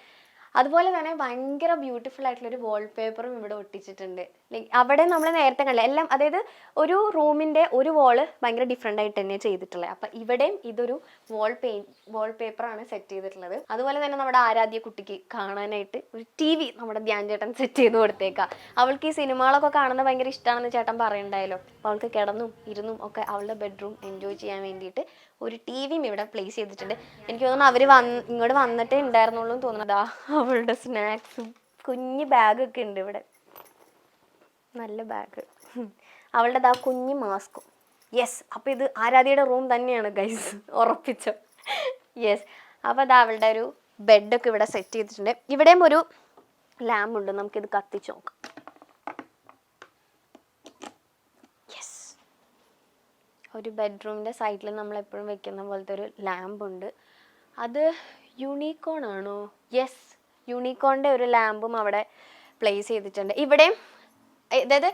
അതുപോലെ തന്നെ ഭയങ്കര ബ്യൂട്ടിഫുൾ ആയിട്ടുള്ള ഒരു വാൾപേപ്പറും ഇവിടെ ഒട്ടിച്ചിട്ടുണ്ട്. ലൈക്ക് അവിടെ നമ്മൾ നേരത്തെ കണ്ടില്ല എല്ലാം, അതായത് ഒരു റൂമിന്റെ ഒരു വാള് ഭയങ്കര ഡിഫറെന്റ് ആയിട്ട് തന്നെ ചെയ്തിട്ടുള്ളത്. അപ്പൊ ഇവിടെയും ഇതൊരു വാൾപേപ്പറാണ് സെറ്റ് ചെയ്തിട്ടുള്ളത്. അതുപോലെ തന്നെ നമ്മുടെ ആരാധ്യ കുട്ടിക്ക് കാണാനായിട്ട് ഒരു TV നമ്മുടെ ധ്യാൻ ചേട്ടൻ സെറ്റ് ചെയ്ത് കൊടുത്തേക്കാം. അവൾക്ക് ഈ സിനിമകളൊക്കെ കാണുന്നത് ഭയങ്കര ഇഷ്ടമാണെന്ന് ചേട്ടൻ പറയുണ്ടായല്ലോ. അപ്പോൾ അവൾക്ക് കിടന്നും ഇരുന്നും ഒക്കെ അവളുടെ ബെഡ്റൂം എൻജോയ് ചെയ്യാൻ വേണ്ടിയിട്ട് ഒരു TVയും ഇവിടെ പ്ലേസ് ചെയ്തിട്ടുണ്ട്. എനിക്ക് തോന്നുന്നു അവർ ഇങ്ങോട്ട് വന്നിട്ടേ ഉണ്ടായിരുന്നുള്ളൂ എന്ന് തോന്നുന്നതാ. അവളുടെ സ്നാക്സും കുഞ്ഞ് ബാഗൊക്കെ ഉണ്ട് ഇവിടെ, നല്ല ബാഗ്. അവളുടെ ആ കുഞ്ഞ് മാസ്കും. യെസ്, അപ്പോൾ ഇത് ആരാധ്യയുടെ റൂം തന്നെയാണ് ഗൈസ്, ഉറപ്പിച്ചോ. യെസ്, അപ്പോൾ അതാ അവളുടെ ഒരു ബെഡൊക്കെ ഇവിടെ സെറ്റ് ചെയ്തിട്ടുണ്ട്. ഇവിടെയും ഒരു ലാമ്പ് ഉണ്ട്, നമുക്കിത് കത്തിച്ച് നോക്കാം. ഒരു ബെഡ്റൂമിൻ്റെ സൈഡിൽ നമ്മളെപ്പോഴും വെക്കുന്ന പോലത്തെ ഒരു ലാമ്പ് ഉണ്ട്. അത് യൂണിക്കോൺ ആണോ? യെസ്, യൂണിക്കോണിൻ്റെ ഒരു ലാമ്പും അവിടെ പ്ലേസ് ചെയ്തിട്ടുണ്ട്. ഇവിടെയും അതായത്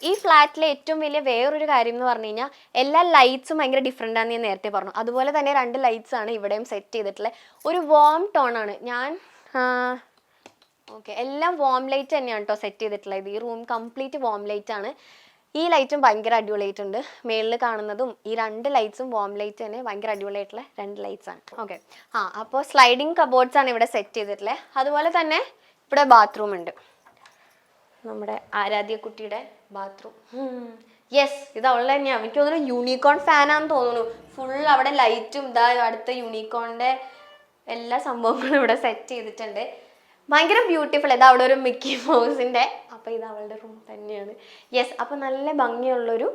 ഈ ഫ്ലാറ്റിലെ ഏറ്റവും വലിയ വേറൊരു കാര്യം എന്ന് പറഞ്ഞു കഴിഞ്ഞാൽ എല്ലാ ലൈറ്റ്സും ഭയങ്കര ഡിഫറെൻ്റ് ആണെന്ന് ഞാൻ നേരത്തെ പറഞ്ഞു. അതുപോലെ തന്നെ 2 ലൈറ്റ്സ് ആണ് ഇവിടെയും സെറ്റ് ചെയ്തിട്ടുള്ളത്. ഒരു വാം ടോൺ ആണ്. ഓക്കെ, എല്ലാം വാം ലൈറ്റ് തന്നെയാണ് കേട്ടോ സെറ്റ് ചെയ്തിട്ടുള്ളത്. ഈ റൂം കംപ്ലീറ്റ് വാം ലൈറ്റ് ആണ്. ഈ ലൈറ്റും ഭയങ്കര അടിപൊളിയായിട്ടുണ്ട്. മേളിൽ കാണുന്നതും ഈ 2 ലൈറ്റ്സും വാം ലൈറ്റ് തന്നെ ഭയങ്കര അടിപൊളിയായിട്ടുള്ള 2 ലൈറ്റ്സ് ആണ്. ഓക്കെ, അപ്പോൾ സ്ലൈഡിങ് കബോർഡ്സ് ആണ് ഇവിടെ സെറ്റ് ചെയ്തിട്ടുള്ളത്. അതുപോലെ തന്നെ ഇവിടെ ബാത്റൂം ഉണ്ട്, നമ്മുടെ ആരാധ്യ കുട്ടിയുടെ ബാത്റൂം. യെസ്, ഇത് അവളുടെ തന്നെയാണ്. എനിക്ക് തോന്നുന്നു യൂണിക്കോൺ ഫാനാന്ന് തോന്നുന്നു. ഫുൾ അവിടെ ലൈറ്റും ഇതാ അടുത്ത യൂണിക്കോണിൻ്റെ എല്ലാ സംഭവങ്ങളും ഇവിടെ സെറ്റ് ചെയ്തിട്ടുണ്ട്. ഭയങ്കര ബ്യൂട്ടിഫുൾ. ഇത് അവിടെ ഒരു മിക്കി മൗസിൻ്റെ, അപ്പോൾ ഇത് അവളുടെ റൂം തന്നെയാണ്. യെസ്, അപ്പോൾ നല്ല ഭംഗിയുള്ളൊരു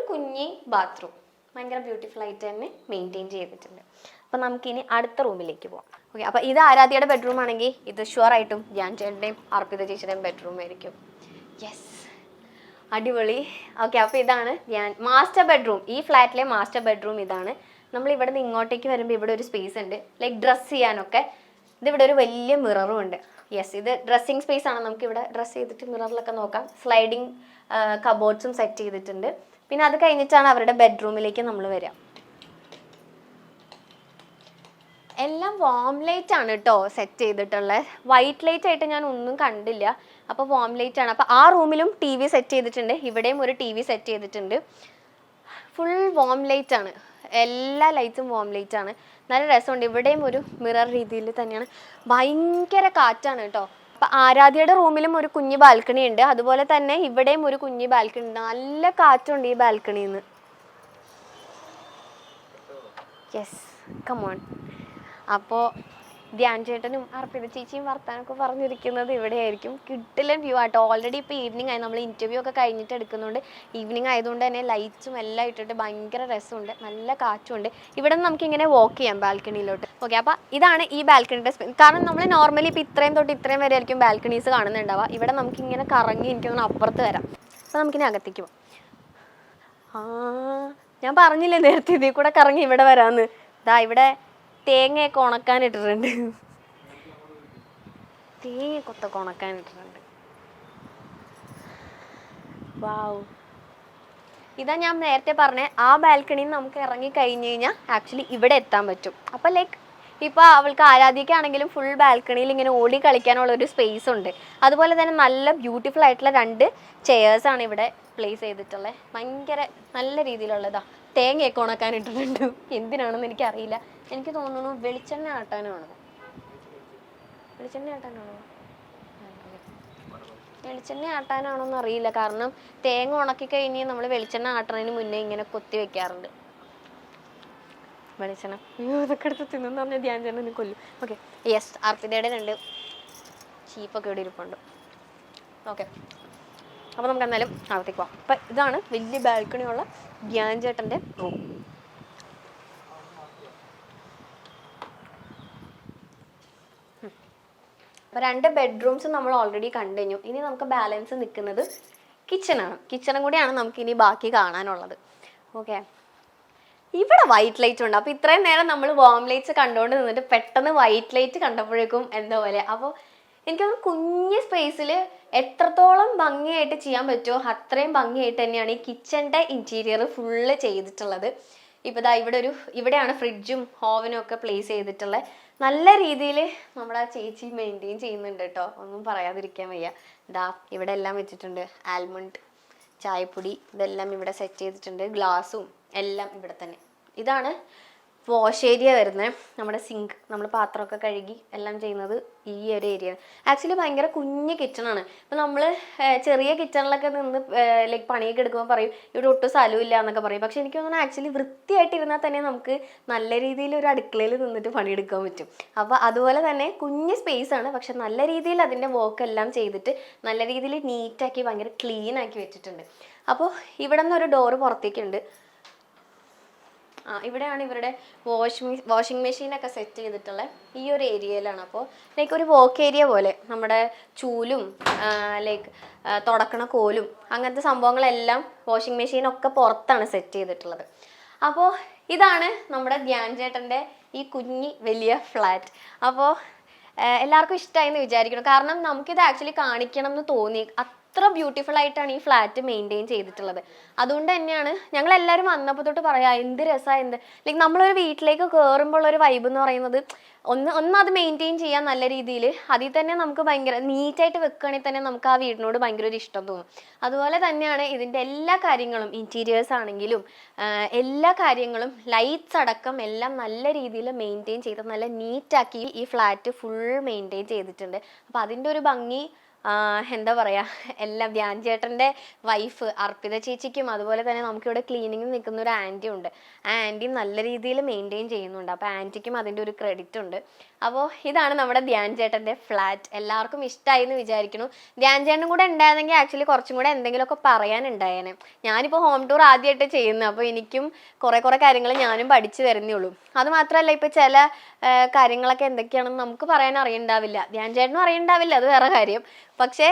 കുഞ്ഞി ബാത്റൂം ഭയങ്കര ബ്യൂട്ടിഫുൾ ആയിട്ട് തന്നെ മെയിൻറ്റെയിൻ ചെയ്തിട്ടുണ്ട്. അപ്പോൾ നമുക്കിനി അടുത്ത റൂമിലേക്ക് പോകാം. ഓക്കെ, അപ്പോൾ ഇത് ആരാധ്യയുടെ ബെഡ്റൂം ആണെങ്കിൽ ഇത് ഷുവറായിട്ടും ധ്യാൻ ചേട്ടൻ്റെയും അർപ്പിത ചേച്ചിയുടെയും ബെഡ്റൂം ആയിരിക്കും. യെസ്, അടിപൊളി. ഓക്കെ, അപ്പോൾ ഇതാണ് മാസ്റ്റർ ബെഡ്റൂം. ഈ ഫ്ലാറ്റിലെ മാസ്റ്റർ ബെഡ്റൂം ഇതാണ്. നമ്മൾ ഇവിടെ നിന്ന് ഇങ്ങോട്ടേക്ക് വരുമ്പോൾ ഇവിടെ ഒരു സ്പേസ് ഉണ്ട്, ലൈക്ക് ഡ്രസ്സ് ചെയ്യാനൊക്കെ. ഇതിവിടെ ഒരു വലിയ മിററും ഉണ്ട്. യെസ്, ഇത് ഡ്രസ്സിങ് സ്പേസ് ആണ്. നമുക്ക് ഇവിടെ ഡ്രസ്സ് ചെയ്തിട്ട് മിററിലൊക്കെ നോക്കാം. സ്ലൈഡിങ് കബോർഡ്സും സെറ്റ് ചെയ്തിട്ടുണ്ട്. പിന്നെ അത് കഴിഞ്ഞിട്ടാണ് അവരുടെ ബെഡ്റൂമിലേക്ക് നമ്മൾ വരിക. എല്ലാം വാം ലൈറ്റ് ആണ് കേട്ടോ സെറ്റ് ചെയ്തിട്ടുള്ളത്. വൈറ്റ് ലൈറ്റ് ആയിട്ട് ഞാൻ ഒന്നും കണ്ടില്ല. അപ്പോൾ വാം ലൈറ്റ് ആണ്. അപ്പോൾ ആ റൂമിലും TV സെറ്റ് ചെയ്തിട്ടുണ്ട്, ഇവിടെയും ഒരു TV സെറ്റ് ചെയ്തിട്ടുണ്ട്. ഫുൾ വാം ലൈറ്റ് ആണ്, എല്ലാ ലൈറ്റ്സും വാം ലൈറ്റ് ആണ്. നല്ല രസമുണ്ട്. ഇവിടെയും ഒരു മിറർ രീതിയിൽ തന്നെയാണ്. ഭയങ്കര കാറ്റാണ് കേട്ടോ. അപ്പം ആരാധ്യയുടെ റൂമിലും ഒരു കുഞ്ഞ് ബാൽക്കണി ഉണ്ട്, അതുപോലെ തന്നെ ഇവിടെയും ഒരു കുഞ്ഞ് ബാൽക്കണി ഉണ്ട്. നല്ല കാറ്റുണ്ട് ഈ ബാൽക്കണിയിൽ നിന്ന്. Yes, come on. അപ്പോൾ ധ്യാൻ ചേട്ടനും അർപ്പിത ചേച്ചിയും വർത്താനൊക്കെ പറഞ്ഞിരിക്കുന്നത് ഇവിടെ ആയിരിക്കും. കിട്ടില്ല വ്യൂ ആട്ടോ. ഓൾറെഡി ഇപ്പോൾ ഈവനിങ് ആയി, നമ്മൾ ഇൻ്റർവ്യൂ ഒക്കെ കഴിഞ്ഞിട്ട് എടുക്കുന്നുണ്ട്. ഈവനിങ് ആയതുകൊണ്ട് തന്നെ ലൈറ്റ്സും എല്ലാം ഇട്ടിട്ട് ഭയങ്കര രസമുണ്ട്, നല്ല കാറ്റുണ്ട്. ഇവിടെ നിന്ന് നമുക്കിങ്ങനെ വാക്ക് ചെയ്യാം ബാൽക്കണിയിലോട്ട്. ഓക്കെ, അപ്പോൾ ഇതാണ് ഈ ബാൽക്കണിയുടെ സ്പേസ്. കാരണം നമ്മൾ നോർമലി ഇപ്പോൾ ഇത്രയും തൊട്ട് ഇത്രയും വരെ ആയിരിക്കും ബാൽക്കണീസ് കാണുന്നുണ്ടാവുക. ഇവിടെ നമുക്കിങ്ങനെ കറങ്ങി എനിക്കൊന്ന് അപ്പുറത്ത് വരാം. അപ്പോൾ നമുക്കിനി അകത്തേക്ക് പോകാം. ഞാൻ പറഞ്ഞില്ലേ നേരത്തെ ഇതിൽ കൂടെ കറങ്ങി ഇവിടെ വരാമെന്ന്. ഇതാ ഇവിടെ തേങ്ങയൊക്കെ ഉണക്കാനിട്ടിട്ടുണ്ട്, തേങ്ങയൊക്കെ ഉണക്കാനിട്ടിട്ടുണ്ട്. വാവ്, ഇതാ ഞാൻ നേരത്തെ പറഞ്ഞ ആ ബാൽക്കണിയിൽ നമുക്ക് ഇറങ്ങി കഴിഞ്ഞ് കഴിഞ്ഞാൽ ആക്ച്വലി ഇവിടെ എത്താൻ പറ്റും. അപ്പം ലൈക്ക് ഇപ്പോൾ അവൾക്ക് ആരാധിക്കാണെങ്കിലും ഫുൾ ബാൽക്കണിയിൽ ഇങ്ങനെ ഓടി കളിക്കാനുള്ള ഒരു സ്പേസ് ഉണ്ട്. അതുപോലെ തന്നെ നല്ല ബ്യൂട്ടിഫുൾ ആയിട്ടുള്ള 2 ചെയേഴ്സാണ് ഇവിടെ പ്ലേസ് ചെയ്തിട്ടുള്ളത്. ഭയങ്കര നല്ല രീതിയിലുള്ളതാ. തേങ്ങയൊക്കെ ഉണക്കാനിട്ടിട്ടുണ്ട്. എന്തിനാണെന്ന് എനിക്കറിയില്ല. എനിക്ക് തോന്നുന്നു വെളിച്ചെണ്ണ ആട്ടാനാണോ, വെളിച്ചെണ്ണ ആട്ടാനാണോന്ന് അറിയില്ല. കാരണം തേങ്ങ ഉണക്കി കഴിഞ്ഞ് നമ്മൾ വെളിച്ചെണ്ണ ആട്ടണതിന് മുന്നേ ഇങ്ങനെ കൊത്തി വെക്കാറുണ്ട് വെളിച്ചെണ്ണ. ഇതൊക്കെ എടുത്ത് തിന്നെന്ന് പറഞ്ഞാൽ ധ്യാൻ ചേട്ടനെ കൊല്ലും. ഓക്കെ, യെസ്, അർപ്പിതയുടെ 2 ചീപ്പൊക്കെ ഇവിടെ ഇരിപ്പുണ്ട്. ഓക്കെ, അപ്പോൾ നമുക്ക് എന്നാലും അകത്തേക്ക് പോവാം. അപ്പം ഇതാണ് വലിയ ബാൽക്കണിയുള്ള ധ്യാൻ ചേട്ടൻ്റെ റൂം. അപ്പോൾ 2 ബെഡ്റൂംസ് നമ്മൾ ഓൾറെഡി കണ്ടു കഴിഞ്ഞു. ഇനി നമുക്ക് ബാലൻസ് നിൽക്കുന്നത് കിച്ചണാണ്. കിച്ചണും കൂടിയാണ് നമുക്ക് ഇനി ബാക്കി കാണാനുള്ളത്. ഓക്കെ, ഇവിടെ വൈറ്റ് ലൈറ്റ് ഉണ്ട്. അപ്പോൾ ഇത്രയും നേരം നമ്മൾ വാം ലൈറ്റ്സ് കണ്ടുകൊണ്ട് നിന്നിട്ട് പെട്ടെന്ന് വൈറ്റ് ലൈറ്റ് കണ്ടപ്പോഴേക്കും എന്താ പോലെ. അപ്പോൾ എനിക്കൊന്ന് കുഞ്ഞ് സ്പേസിൽ എത്രത്തോളം ഭംഗിയായിട്ട് ചെയ്യാൻ പറ്റുമോ അത്രയും ഭംഗിയായിട്ട് തന്നെയാണ് ഈ കിച്ചൻ്റെ ഇൻറ്റീരിയർ ഫുള്ള് ചെയ്തിട്ടുള്ളത്. ഇപ്പോൾ ദാ ഇവിടെയാണ് ഫ്രിഡ്ജും ഓവനും ഒക്കെ പ്ലേസ് ചെയ്തിട്ടുള്ളത്. നല്ല രീതിയിൽ നമ്മുടെ ചേച്ചി മെയിൻറ്റെയിൻ ചെയ്യുന്നുണ്ട് കേട്ടോ, ഒന്നും പറയാതിരിക്കാൻ വയ്യ. ഇതാ ഇവിടെ എല്ലാം വെച്ചിട്ടുണ്ട്, ആൽമണ്ട്, ചായപ്പൊടി ഇതെല്ലാം ഇവിടെ സെറ്റ് ചെയ്തിട്ടുണ്ട്, ഗ്ലാസും എല്ലാം ഇവിടെ തന്നെ. ഇതാണ് വാഷ് ഏരിയ വരുന്നത്, നമ്മുടെ സിങ്ക്, നമ്മൾ പാത്രമൊക്കെ കഴുകി എല്ലാം ചെയ്യുന്നത് ഈ ഒരു ഏരിയ. ആക്ച്വലി ഭയങ്കര കുഞ്ഞ് കിച്ചണാണ്. ഇപ്പം നമ്മൾ ചെറിയ കിച്ചണിലൊക്കെ നിന്ന് ലൈക്ക് പണിയൊക്കെ എടുക്കുമ്പോൾ പറയും ഇവിടെ ഒട്ടും സ്ഥലമില്ല എന്നൊക്കെ പറയും. പക്ഷെ എനിക്ക് തോന്നുന്നു ആക്ച്വലി വൃത്തിയായിട്ടിരുന്നാൽ തന്നെ നമുക്ക് നല്ല രീതിയിൽ ഒരു അടുക്കളയിൽ നിന്നിട്ട് പണിയെടുക്കാൻ പറ്റും. അപ്പോൾ അതുപോലെ തന്നെ കുഞ്ഞ് സ്പേസ് ആണ്, പക്ഷെ നല്ല രീതിയിൽ അതിൻ്റെ വർക്ക് എല്ലാം ചെയ്തിട്ട് നല്ല രീതിയിൽ നീറ്റാക്കി ഭയങ്കര ക്ലീൻ ആക്കി വെച്ചിട്ടുണ്ട്. അപ്പോൾ ഇവിടെ നിന്ന് ഒരു ഡോറ് പുറത്തേക്കുണ്ട്. ഇവിടെയാണ് ഇവരുടെ വാഷിംഗ് മെഷീനൊക്കെ സെറ്റ് ചെയ്തിട്ടുള്ള ഈ ഒരു ഏരിയയിലാണ്. അപ്പോൾ ലൈക്ക് ഒരു വർക്ക് ഏരിയ പോലെ നമ്മുടെ ചൂലും ലൈക്ക് തുടക്കണ കോലും അങ്ങനത്തെ സംഭവങ്ങളെല്ലാം വാഷിംഗ് മെഷീനൊക്കെ പുറത്താണ് സെറ്റ് ചെയ്തിട്ടുള്ളത്. അപ്പോൾ ഇതാണ് നമ്മുടെ ധ്യാൻ ചേട്ടൻ്റെ ഈ കുഞ്ഞി വലിയ ഫ്ലാറ്റ്. അപ്പോൾ എല്ലാവർക്കും ഇഷ്ടമായി എന്ന് വിചാരിക്കണം. കാരണം നമുക്കിത് ആക്ച്വലി കാണിക്കണം എന്ന് തോന്നി, അത്ര ബ്യൂട്ടിഫുൾ ആയിട്ടാണ് ഈ ഫ്ലാറ്റ് മെയിൻറ്റെയിൻ ചെയ്തിട്ടുള്ളത്. അതുകൊണ്ട് തന്നെയാണ് ഞങ്ങൾ എല്ലാവരും വന്നപ്പോൾ തൊട്ട് പറയാം എന്ത് രസമാണ്, എന്ത് ലൈക്ക് നമ്മളൊരു വീട്ടിലേക്ക് കയറുമ്പോൾ ഒരു വൈബ് എന്ന് പറയുന്നത് ഒന്ന് അത് മെയിൻറ്റെയിൻ ചെയ്യാൻ നല്ല രീതിയിൽ അതിൽ തന്നെ നമുക്ക് ഭയങ്കര നീറ്റായിട്ട് വെക്കുകയാണെങ്കിൽ തന്നെ നമുക്ക് ആ വീടിനോട് ഭയങ്കര ഒരു ഇഷ്ടം തോന്നും. അതുപോലെ തന്നെയാണ് ഇതിൻ്റെ എല്ലാ കാര്യങ്ങളും, ഇൻറ്റീരിയേഴ്സ് ആണെങ്കിലും എല്ലാ കാര്യങ്ങളും ലൈറ്റ്സ് അടക്കം എല്ലാം നല്ല രീതിയിൽ മെയിൻറ്റെയിൻ ചെയ്ത് നല്ല നീറ്റാക്കി ഈ ഫ്ലാറ്റ് ഫുൾ മെയിൻറ്റെയിൻ ചെയ്തിട്ടുണ്ട്. അപ്പോൾ അതിൻ്റെ ഒരു ഭംഗി എന്താ പറയുക, എല്ലാം ധ്യാൻ ചേട്ടൻ്റെ വൈഫ് അർപ്പിത ചേച്ചിക്കും അതുപോലെ തന്നെ നമുക്കിവിടെ ക്ലീനിങ്ങിൽ നിൽക്കുന്ന ഒരു ആൻറ്റി ഉണ്ട്, ആ ആൻറ്റി നല്ല രീതിയിൽ മെയിൻറ്റെയിൻ ചെയ്യുന്നുണ്ട്. അപ്പോൾ ആൻറ്റിക്കും അതിൻ്റെ ഒരു ക്രെഡിറ്റ് ഉണ്ട്. അപ്പോൾ ഇതാണ് നമ്മുടെ ധ്യാൻ ചേട്ടൻ്റെ ഫ്ലാറ്റ്. എല്ലാവർക്കും ഇഷ്ടമായി എന്ന് വിചാരിക്കുന്നു. ധ്യാൻ ചേട്ടനും കൂടെ ഉണ്ടായിരുന്നെങ്കിൽ ആക്ച്വലി കുറച്ചും കൂടെ എന്തെങ്കിലുമൊക്കെ പറയാനുണ്ടായേനെ. ഞാനിപ്പോൾ ഹോം ടൂർ ആദ്യമായിട്ട് ചെയ്യുന്നത്, അപ്പോൾ എനിക്കും കുറേ കാര്യങ്ങൾ ഞാനും പഠിച്ചു വരുന്നേ ഉള്ളൂ. അത് മാത്രമല്ല ഇപ്പോൾ ചില കാര്യങ്ങളൊക്കെ എന്തൊക്കെയാണെന്ന് നമുക്ക് പറയാൻ അറിയണ്ടാവില്ല, ധ്യാൻ ചേട്ടനും അറിയണ്ടാവില്ല, അത് വേറെ കാര്യം. പക്ഷേ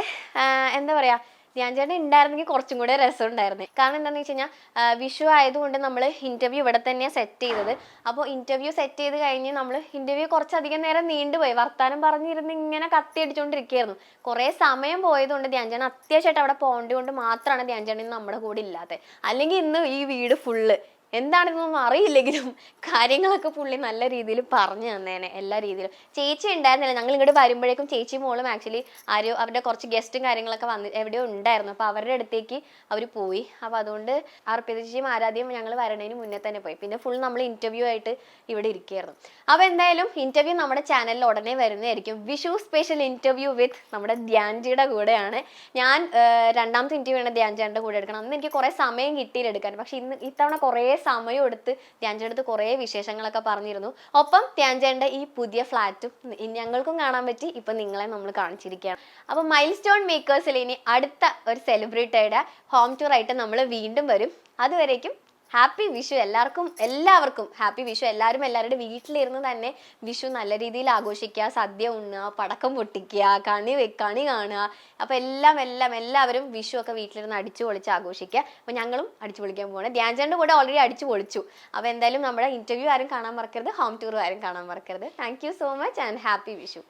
എന്താ പറയുക, ധ്യാൻ ചേട്ടൻ ഉണ്ടായിരുന്നെങ്കിൽ കുറച്ചും കൂടെ രസം ഉണ്ടായിരുന്നു. കാരണം എന്താണെന്ന് വെച്ച് കഴിഞ്ഞാൽ വിഷു ആയതുകൊണ്ട് നമ്മൾ ഇൻ്റർവ്യൂ ഇവിടെ തന്നെയാണ് സെറ്റ് ചെയ്തത്. അപ്പോൾ ഇൻ്റർവ്യൂ സെറ്റ് ചെയ്ത് കഴിഞ്ഞ് നമ്മൾ ഇൻ്റർവ്യൂ കുറച്ചധികം നേരം നീണ്ടുപോയി, വർത്താനം പറഞ്ഞിരുന്ന് ഇങ്ങനെ കത്തി അടിച്ചുകൊണ്ടിരിക്കുകയായിരുന്നു. കുറേ സമയം പോയതുകൊണ്ട് ധ്യാൻ ചേട്ടൻ അത്യാവശ്യമായിട്ട് അവിടെ പോകേണ്ടത് കൊണ്ട് മാത്രമാണ് ധ്യാൻ ചേട്ടൻ നമ്മുടെ കൂടെ ഇല്ലാത്തത്. അല്ലെങ്കിൽ ഇന്ന് ഈ വീട് ഫുള്ള് എന്താണെന്നൊന്നും അറിയില്ലെങ്കിലും കാര്യങ്ങളൊക്കെ പുള്ളി നല്ല രീതിയിൽ പറഞ്ഞു തന്നേനെ എല്ലാ രീതിയിലും. ചേച്ചി ഉണ്ടായിരുന്നില്ല, ഞങ്ങൾ ഇങ്ങോട്ട് വരുമ്പോഴേക്കും ചേച്ചി മോളും ആക്ച്വലി ആരോ അവരുടെ കുറച്ച് ഗസ്റ്റും കാര്യങ്ങളൊക്കെ എവിടെയോ ഉണ്ടായിരുന്നു. അപ്പോൾ അവരുടെ അടുത്തേക്ക് അവർ പോയി. അപ്പോൾ അതുകൊണ്ട് അർപ്പിത ചേച്ചിയും ആരാധ്യം ഞങ്ങൾ വരണതിന് മുന്നേ തന്നെ പോയി. പിന്നെ ഫുൾ നമ്മൾ ഇൻ്റർവ്യൂ ആയിട്ട് ഇവിടെ ഇരിക്കുകയായിരുന്നു. അപ്പോൾ എന്തായാലും ഇൻ്റർവ്യൂ നമ്മുടെ ചാനലിൽ ഉടനെ വരുന്നതായിരിക്കും. വിഷു സ്പെഷ്യൽ ഇൻ്റർവ്യൂ വിത്ത് നമ്മുടെ ധ്യാൻജിയുടെ കൂടെയാണ്. ഞാൻ രണ്ടാമത്തെ ഇൻ്റർവ്യൂ ആണ് ധ്യാൻജിയുടെ കൂടെ എടുക്കണം. അന്ന് എനിക്ക് കുറേ സമയം കിട്ടിയിട്ടെടുക്കാൻ, പക്ഷെ ഇത്തവണ കുറേ സമയം എടുത്ത് ധ്യാൻചേട്ടൻ്റെ അടുത്ത് കുറേ വിശേഷങ്ങളൊക്കെ പറഞ്ഞിരുന്നു. ഒപ്പം ധ്യാൻചേട്ടൻ്റെ ഈ പുതിയ ഫ്ലാറ്റും ഞങ്ങൾക്കും കാണാൻ പറ്റി, ഇപ്പം നിങ്ങളെ നമ്മൾ കാണിച്ചിരിക്കുകയാണ്. അപ്പോൾ മൈൽ സ്റ്റോൺ മേക്കേഴ്സിൽ ഇനി അടുത്ത ഒരു സെലിബ്രിറ്റിയുടെ ഹോം ടൂർ ആയിട്ട് നമ്മൾ വീണ്ടും വരും. അതുവരേക്കും ഹാപ്പി വിഷു എല്ലാവർക്കും ഹാപ്പി വിഷു. എല്ലാവരുടെ വീട്ടിലിരുന്ന് തന്നെ വിഷു നല്ല രീതിയിൽ ആഘോഷിക്കുക, സദ്യ ഉണ്ണുക, പടക്കം പൊട്ടിക്കുക, കണി കാണുക. അപ്പോൾ എല്ലാവരും വിഷു ഒക്കെ വീട്ടിലിരുന്ന് അടിച്ചു പൊളിച്ച് ആഘോഷിക്കുക. അപ്പോൾ ഞങ്ങളും അടിച്ചു പൊളിക്കാൻ പോകണം. ധ്യാൻചേട്ടൻ്റെ കൂടെ ഓൾറെഡി അടിച്ചു പൊളിച്ചു. അപ്പോൾ എന്തായാലും നമ്മുടെ ഇൻ്റർവ്യൂ ആരും കാണാൻ മറക്കരുത്, ഹോം ടൂർ ആരും കാണാൻ മറക്കരുത്. Thank you so much and happy Vishu.